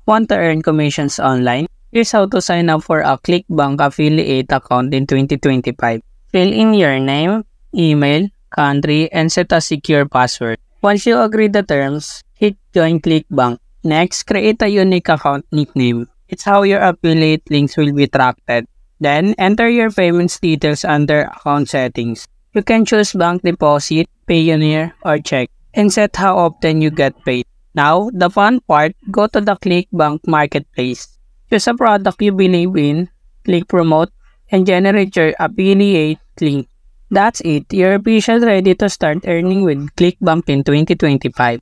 Want to earn commissions online? Here's how to sign up for a ClickBank affiliate account in 2025. Fill in your name, email, country, and set a secure password. Once you agree the terms, hit Join ClickBank. Next, create a unique account nickname. It's how your affiliate links will be tracked. Then, enter your payments details under account settings. You can choose bank deposit, Payoneer, or check, and set how often you get paid. Now, the fun part, go to the ClickBank Marketplace. Choose a product you believe in, click Promote, and generate your affiliate link. That's it, you're officially ready to start earning with ClickBank in 2025.